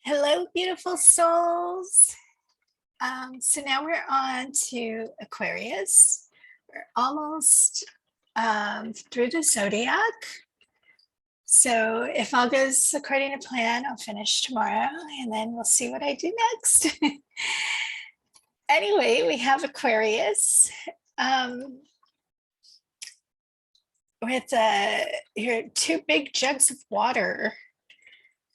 Hello, beautiful souls. So now we're on to Aquarius. We're almost through the zodiac. So if all goes according to plan, I'll finish tomorrow and then we'll see what I do next. Anyway, we have Aquarius with your two big jugs of water.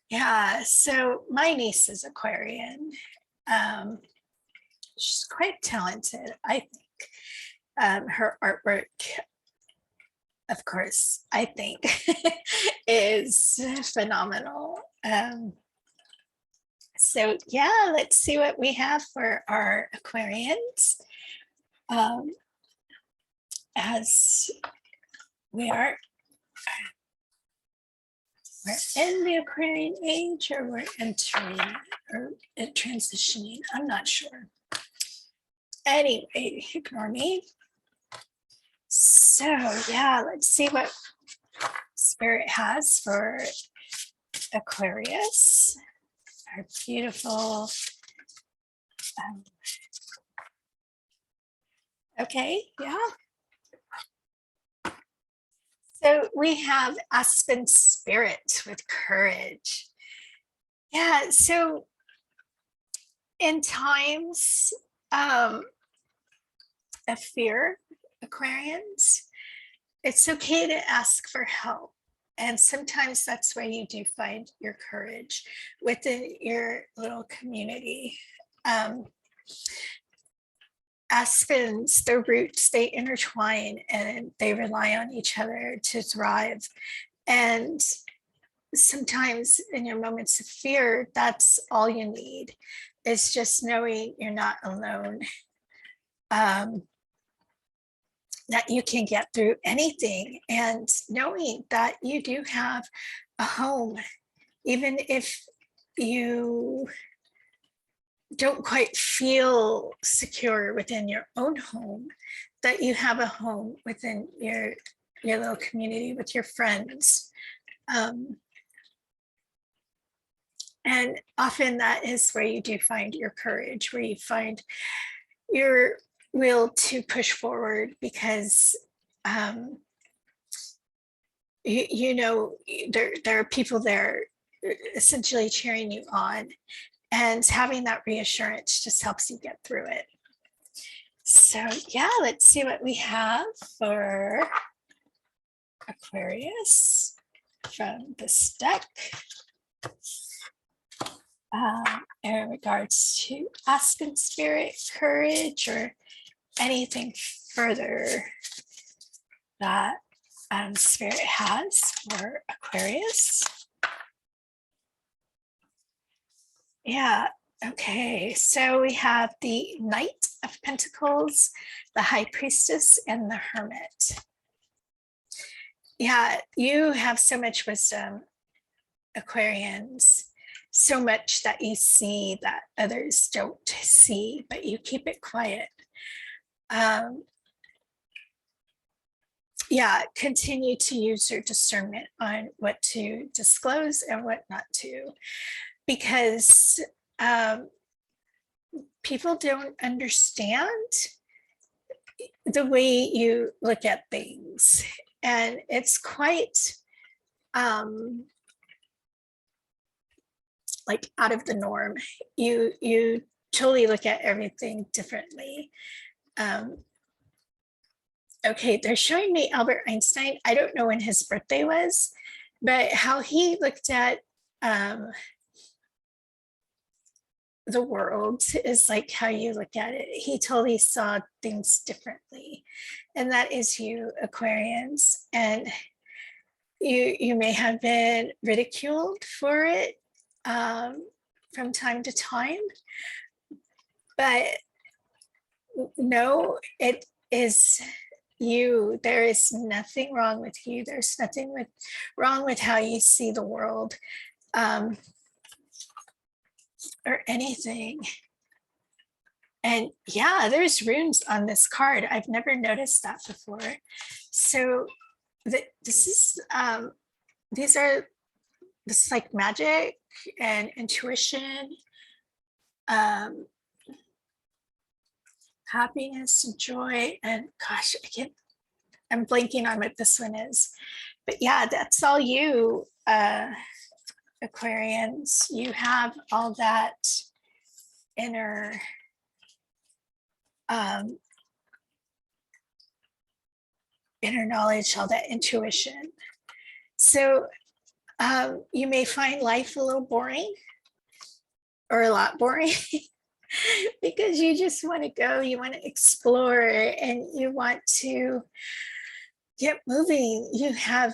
Yeah, so my niece is Aquarian. She's quite talented, I think. Her artwork, of course, I think is phenomenal. So yeah, let's see what we have for our Aquarians. As we're in the Aquarian age, or we're entering or transitioning, I'm not sure. Anyway, ignore me. So yeah, let's see what Spirit has for Aquarius. Our beautiful, okay, yeah. So we have Aspen Spirit with courage. Yeah, so in times of fear, Aquarians, it's okay to ask for help. And sometimes that's where you do find your courage within your little community. Aspens, their roots, they intertwine and they rely on each other to thrive. And sometimes in your moments of fear, that's all you need. It's just knowing you're not alone. That you can get through anything, and knowing that you do have a home, even if you don't quite feel secure within your own home, that you have a home within your little community with your friends. And often that is where you do find your courage, where you find your will to push forward, because you know there are people there essentially cheering you on, and having that reassurance just helps you get through it. So yeah, let's see what we have for Aquarius from this deck in regards to Aspen Spirit, courage, or anything further that Spirit has for Aquarius. Yeah, okay, so we have the Knight of Pentacles, the High Priestess, and the Hermit. Yeah, you have so much wisdom, Aquarians, so much that you see that others don't see, but you keep it quiet. Yeah, continue to use your discernment on what to disclose and what not to, because people don't understand the way you look at things, and it's quite like out of the norm. You totally look at everything differently. Okay, they're showing me Albert Einstein. I don't know when his birthday was, but how he looked at the world is like how you look at it. He totally saw things differently, and that is you, Aquarians. And you may have been ridiculed for it from time to time, but no, it is you. There is nothing wrong with you. There's nothing wrong with how you see the world or anything. And yeah, there's runes on this card. I've never noticed that before. So this is these are this like magic and intuition, um, happiness and joy, and gosh, I'm blanking on what this one is. But yeah, that's all you, Aquarians. You have all that inner um, inner knowledge, all that intuition. So you may find life a little boring or a lot boring because you just want to go, you want to explore, and you want to get moving. You have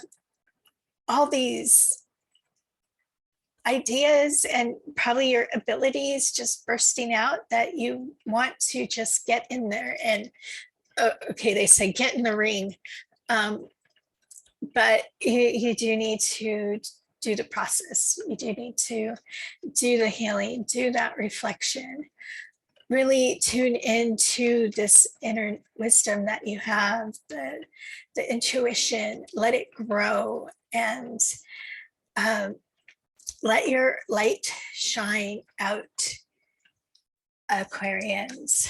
all these ideas and probably your abilities just bursting out that you want to just get in there and okay, they say get in the ring, but you do need to do the process. You do need to do the healing, do that reflection, really tune into this inner wisdom that you have, the intuition, let it grow, and let your light shine out, Aquarians.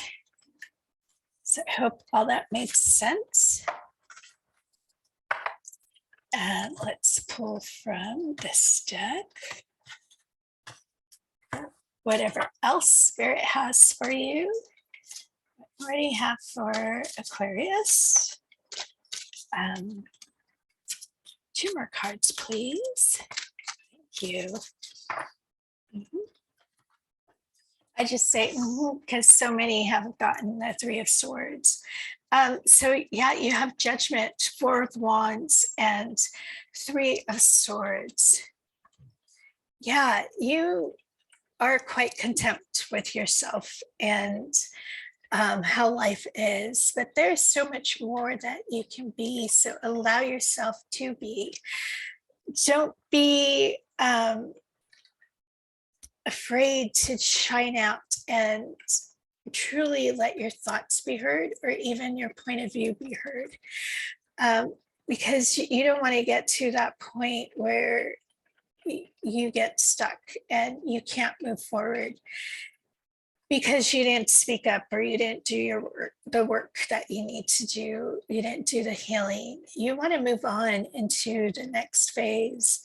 So I hope all that makes sense. And let's pull from this deck whatever else Spirit has for you. What do you have for Aquarius? 2 more cards, please. Thank you. I just say because so many have gotten the 3 of Swords. So yeah, you have Judgment, 4 of Wands, and 3 of Swords. Yeah, you are quite content with yourself and how life is, but there's so much more that you can be. So allow yourself to be. Don't be afraid to shine out and truly let your thoughts be heard, or even your point of view be heard, because you don't want to get to that point where you get stuck and you can't move forward because you didn't speak up, or you didn't do your work, the work that you need to do. You didn't do the healing. You want to move on into the next phase,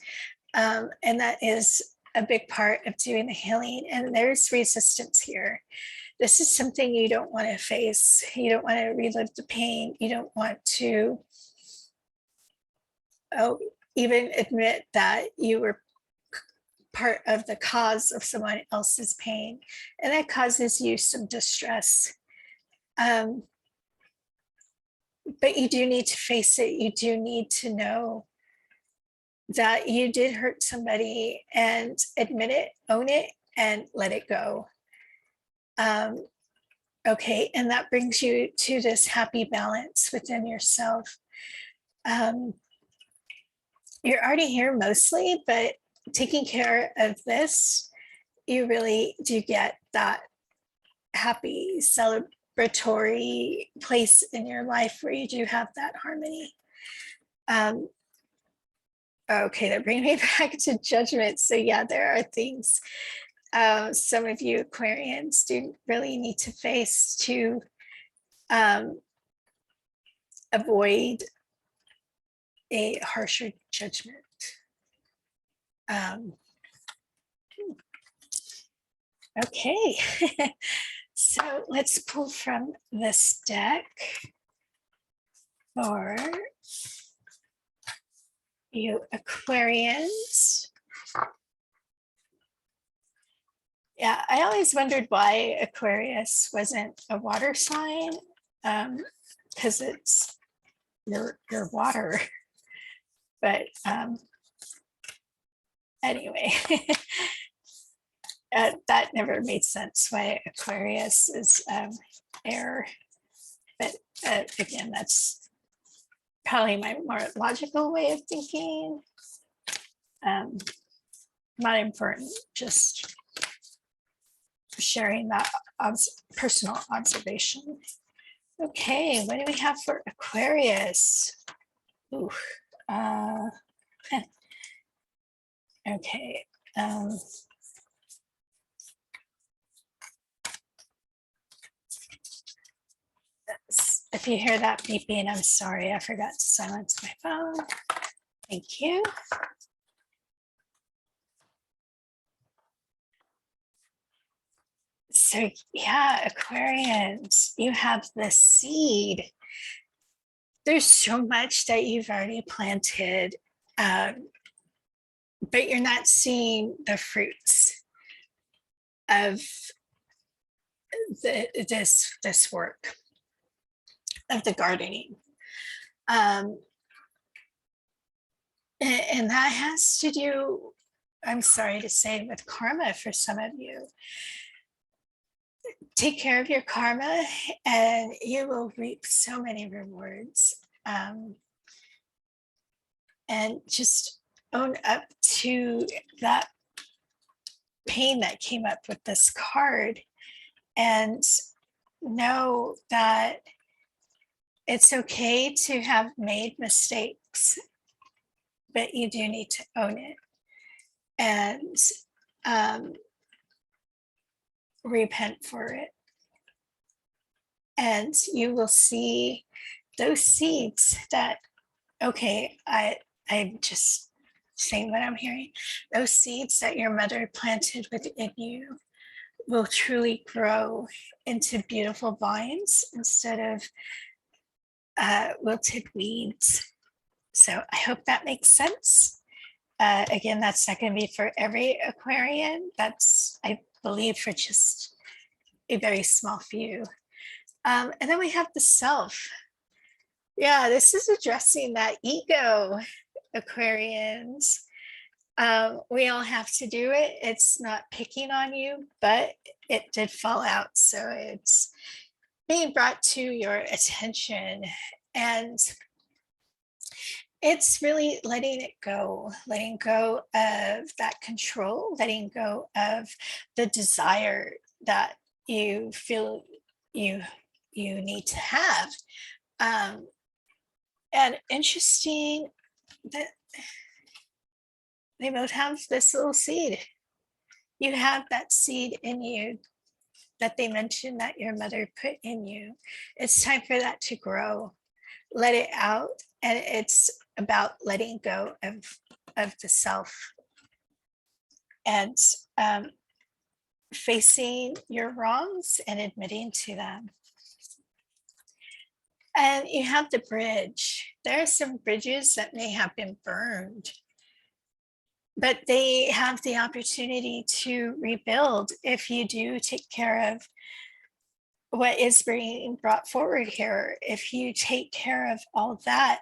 and that is a big part of doing the healing. And there's resistance here. This is something you don't want to face. You don't want to relive the pain. You don't want to even admit that you were part of the cause of someone else's pain, and that causes you some distress. But you do need to face it. You do need to know that you did hurt somebody and admit it, own it, and let it go. Okay, and that brings you to this happy balance within yourself. You're already here mostly, but taking care of this, you really do get that happy, celebratory place in your life where you do have that harmony. Okay, that brings me back to Judgment. So yeah, there are things some of you Aquarians do really need to face to avoid a harsher judgment. Okay, so let's pull from this deck for you Aquarians. Yeah, I always wondered why Aquarius wasn't a water sign, because it's your water. But anyway, that never made sense why Aquarius is air. But again, that's probably my more logical way of thinking. Not important, just sharing that personal observation. Okay, what do we have for Aquarius? Ooh, Okay. If you hear that beeping, I'm sorry. I forgot to silence my phone. Thank you. So yeah, Aquarians, you have the seed. There's so much that you've already planted, but you're not seeing the fruits of this work of the gardening. And that has to do, I'm sorry to say, with karma for some of you. Take care of your karma and you will reap so many rewards. And just own up to that pain that came up with this card and know that it's okay to have made mistakes, but you do need to own it and repent for it. And you will see those seeds that, okay, I'm just saying what I'm hearing. Those seeds that your mother planted within you will truly grow into beautiful vines instead of wilted weeds. So I hope that makes sense. Again, that's not going to be for every Aquarian. That's, I believe, for just a very small few. And then we have the self. Yeah, this is addressing that ego, Aquarians. We all have to do it. It's not picking on you, but it did fall out. So it's being brought to your attention. And it's really letting it go, letting go of that control, letting go of the desire that you feel you need to have. And interesting that they both have this little seed. You have that seed in you that they mentioned that your mother put in you. It's time for that to grow. Let it out. And it's about letting go of the self and facing your wrongs and admitting to them. And you have the bridge. There are some bridges that may have been burned, but they have the opportunity to rebuild if you do take care of what is being brought forward here. If you take care of all that,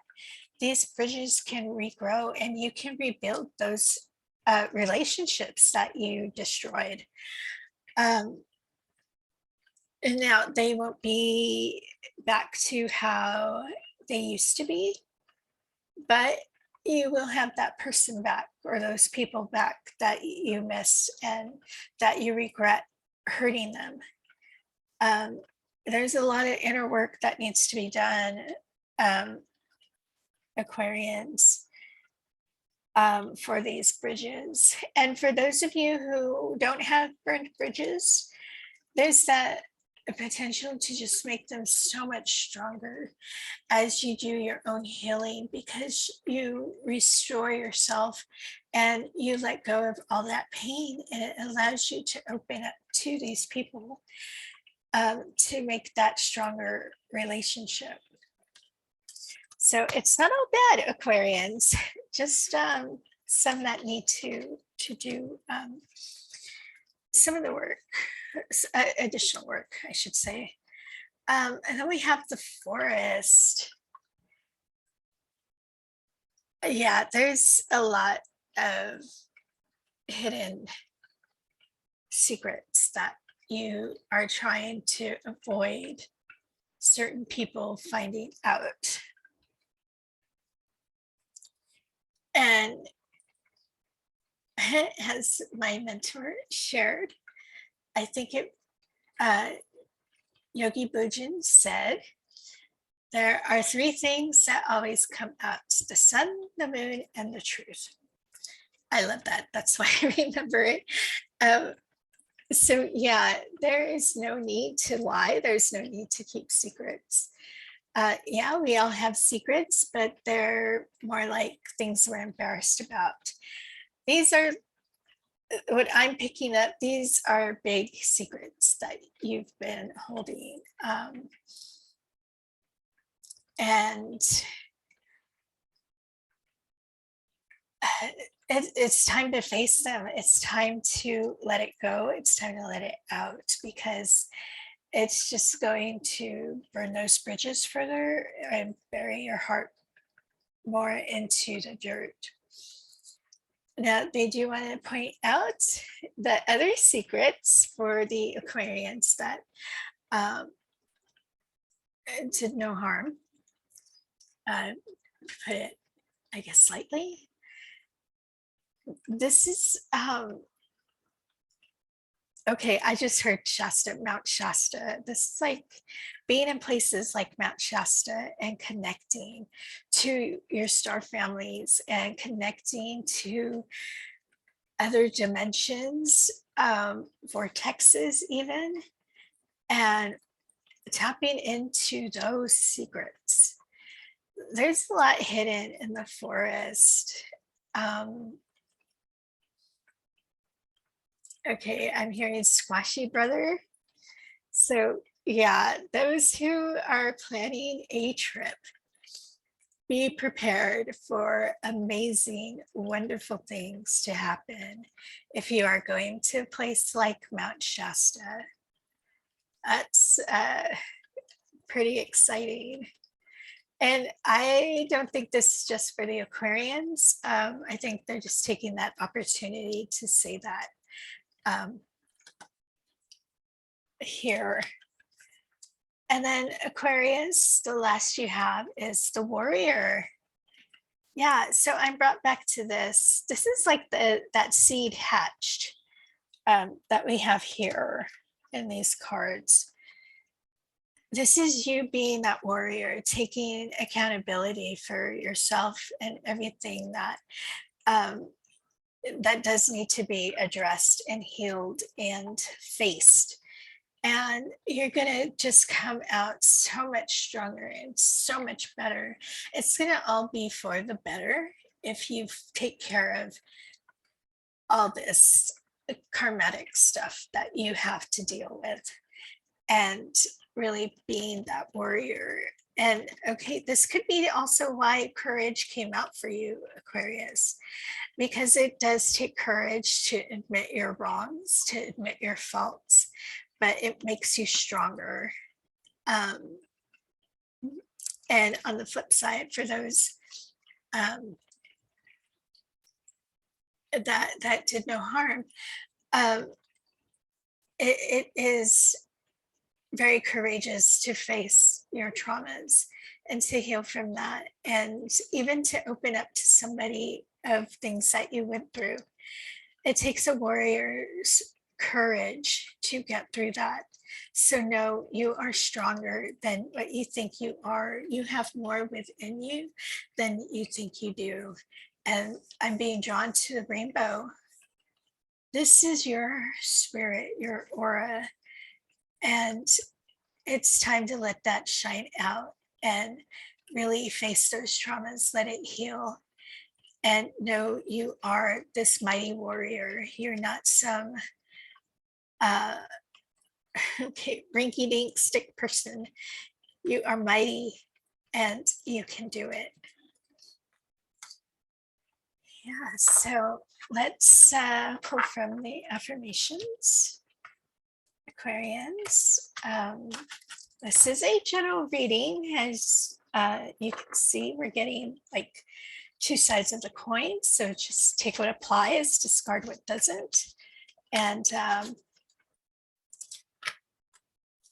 these bridges can regrow and you can rebuild those relationships that you destroyed. And now they won't be back to how they used to be, but you will have that person back or those people back that you miss and that you regret hurting them. There's a lot of inner work that needs to be done, Aquarians, for these bridges. And for those of you who don't have burned bridges, there's that potential to just make them so much stronger as you do your own healing, because you restore yourself and you let go of all that pain, and it allows you to open up to these people to make that stronger relationship. So it's not all bad, Aquarians, just some that need to do some of the work, additional work, I should say. And then we have the forest. Yeah, there's a lot of hidden secrets that you are trying to avoid certain people finding out. And as my mentor shared, I think it, Yogi Bhujan said, there are three things that always come out: the sun, the moon, and the truth. I love that. That's why I remember it. Um, so yeah, there is no need to lie. There's no need to keep secrets. Yeah, we all have secrets, but they're more like things we're embarrassed about. These are what I'm picking up. These are big secrets that you've been holding. And it's time to face them. It's time to let it go. It's time to let it out, because it's just going to burn those bridges further and bury your heart more into the dirt. Now, they do want to point out the other secrets for the Aquarians that um, did no harm. Put it, I guess, slightly. This is okay. I just heard Shasta, Mount Shasta. This is like being in places like Mount Shasta and connecting to your star families and connecting to other dimensions, vortexes, even, and tapping into those secrets. There's a lot hidden in the forest. Okay, I'm hearing Squashy Brother. So, yeah, those who are planning a trip, be prepared for amazing, wonderful things to happen if you are going to a place like Mount Shasta. That's pretty exciting. And I don't think this is just for the Aquarians. I think they're just taking that opportunity to say that here. And then Aquarius, the last you have is the warrior. Yeah, so I'm brought back to this. This is like that seed hatched that we have here in these cards. This is you being that warrior, taking accountability for yourself and everything that that does need to be addressed and healed and faced. And you're going to just come out so much stronger and so much better. It's going to all be for the better if you take care of all this karmatic stuff that you have to deal with, and really being that warrior. And okay, this could be also why courage came out for you, Aquarius, because it does take courage to admit your wrongs, to admit your faults, but it makes you stronger. And on the flip side, for those that did no harm, it is very courageous to face your traumas and to heal from that, and even to open up to somebody of things that you went through. It takes a warrior's courage to get through that. So know you are stronger than what you think you are. You have more within you than you think you do. And I'm being drawn to the rainbow. This is your spirit, your aura. And it's time to let that shine out and really face those traumas, let it heal. And know you are this mighty warrior. You're not some okay, rinky dink stick person. You are mighty and you can do it. Yeah, so let's pull from the affirmations. Aquarians. This is a general reading. As you can see, we're getting like two sides of the coin. So just take what applies, discard what doesn't. And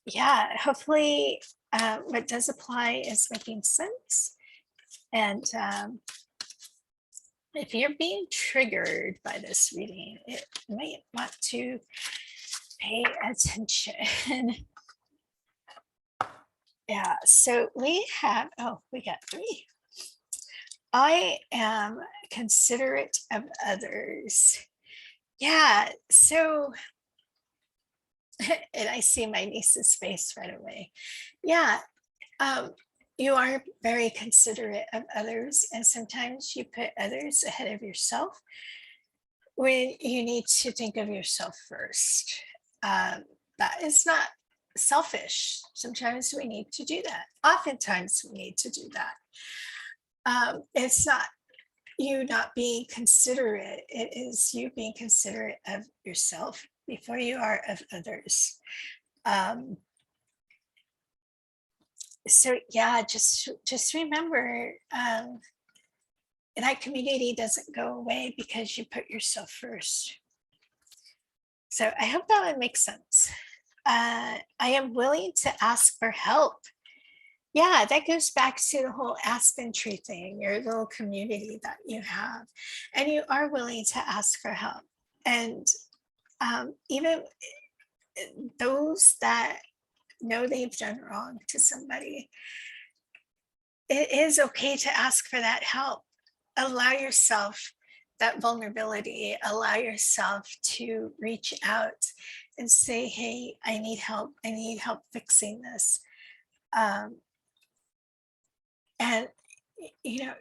yeah, hopefully what does apply is making sense. And if you're being triggered by this reading, it might want to pay attention. Yeah, so we have, oh, we got three. I am considerate of others. Yeah, so and I see my niece's face right away. Yeah, um, you are very considerate of others, and sometimes you put others ahead of yourself when you need to think of yourself first. Um, that is not selfish. Sometimes we need to do that. Oftentimes we need to do that. It's not you not being considerate, it is you being considerate of yourself before you are of others. Um, so yeah, just remember that community doesn't go away because you put yourself first. So I hope that one makes sense. I am willing to ask for help. Yeah, that goes back to the whole aspen tree thing, your little community that you have, and you are willing to ask for help. And even those that know they've done wrong to somebody, it is okay to ask for that help. Allow yourself that vulnerability, allow yourself to reach out and say, hey, I need help. I need help fixing this. Um, and,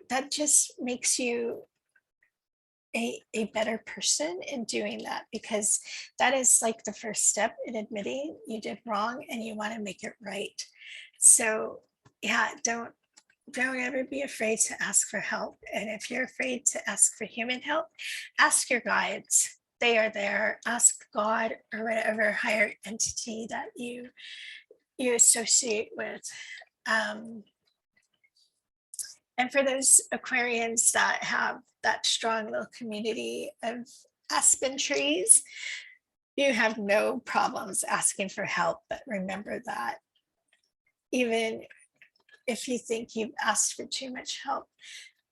that just makes you a better person in doing that, because that is like the first step in admitting you did wrong and you want to make it right. So yeah, don't ever be afraid to ask for help. And if you're afraid to ask for human help, ask your guides. They are there. Ask God or whatever higher entity that you associate with. Um, and for those Aquarians that have that strong little community of aspen trees, you have no problems asking for help. But remember that even if you think you've asked for too much help,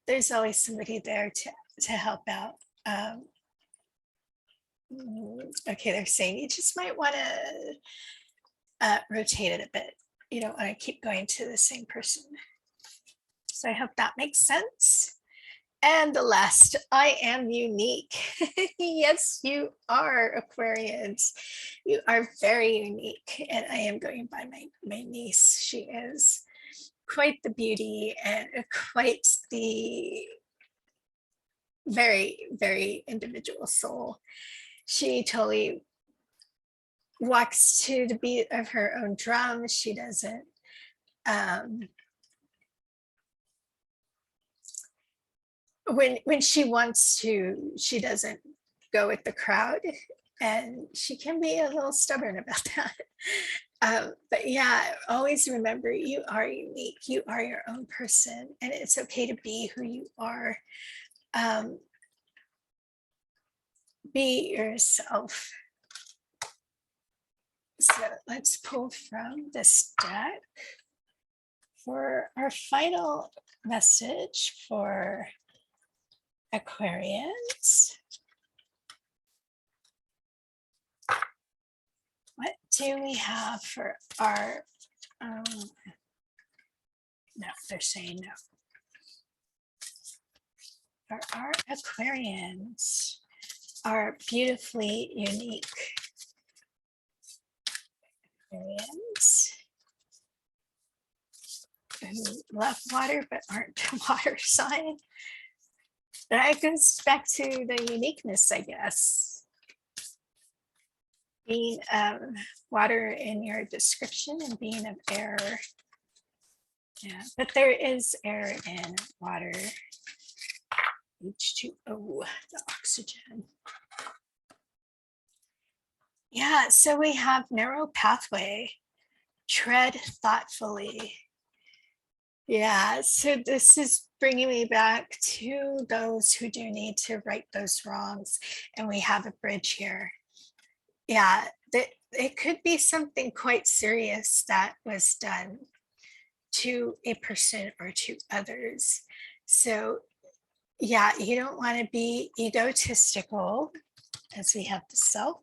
there's always somebody there to help out. Um, okay, they're saying you just might want to rotate it a bit. You don't want to keep going to the same person. So I hope that makes sense. And the last, I am unique. Yes, you are, Aquarians. You are very unique. And I am going by my niece. She is quite the beauty and quite the very, very individual soul. She totally walks to the beat of her own drum. She doesn't when she wants to, she doesn't go with the crowd, and she can be a little stubborn about that. But yeah, always remember you are unique. You are your own person, and it's okay to be who you are. Be yourself. So let's pull from this deck for our final message for Aquarians. What do we have for our, no, they're saying no. For our Aquarians, are beautifully unique Aquarians who love water but aren't a water sign. That goes back to the uniqueness, I guess. Being water in your description and being of air. Yeah, but there is air in water. H2O, the oxygen. Yeah, so we have narrow pathway, tread thoughtfully. Yeah, so this is bringing me back to those who do need to right those wrongs, and we have a bridge here. Yeah, it could be something quite serious that was done to a person or to others. So yeah, you don't want to be egotistical, as we have the self,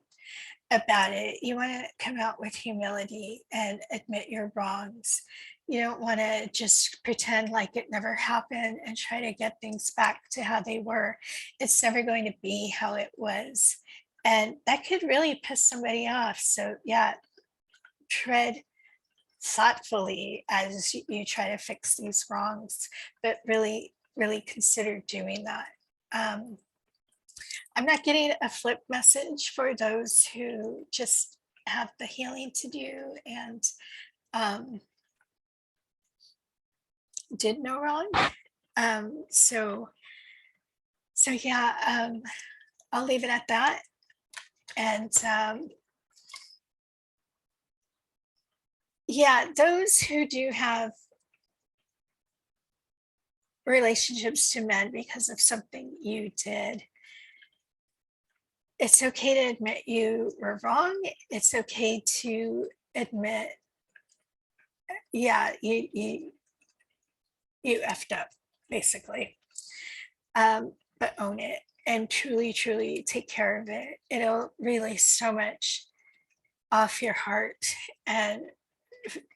about it. You want to come out with humility and admit your wrongs. You don't want to just pretend like it never happened and try to get things back to how they were. It's never going to be how it was. And that could really piss somebody off. So, yeah, tread thoughtfully as you try to fix these wrongs, but really, really consider doing that. Um, I'm not getting a flip message for those who just have the healing to do and um, did no wrong. So, so yeah, I'll leave it at that. And yeah, those who do have relationships to men because of something you did, it's okay to admit you were wrong. It's okay to admit, yeah, you effed up, basically. But own it and truly, truly take care of it. It'll release so much off your heart and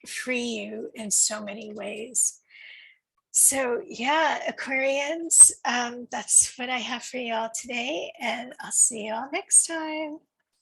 free you in so many ways. So yeah, Aquarians, that's what I have for y'all today, and I'll see y'all next time.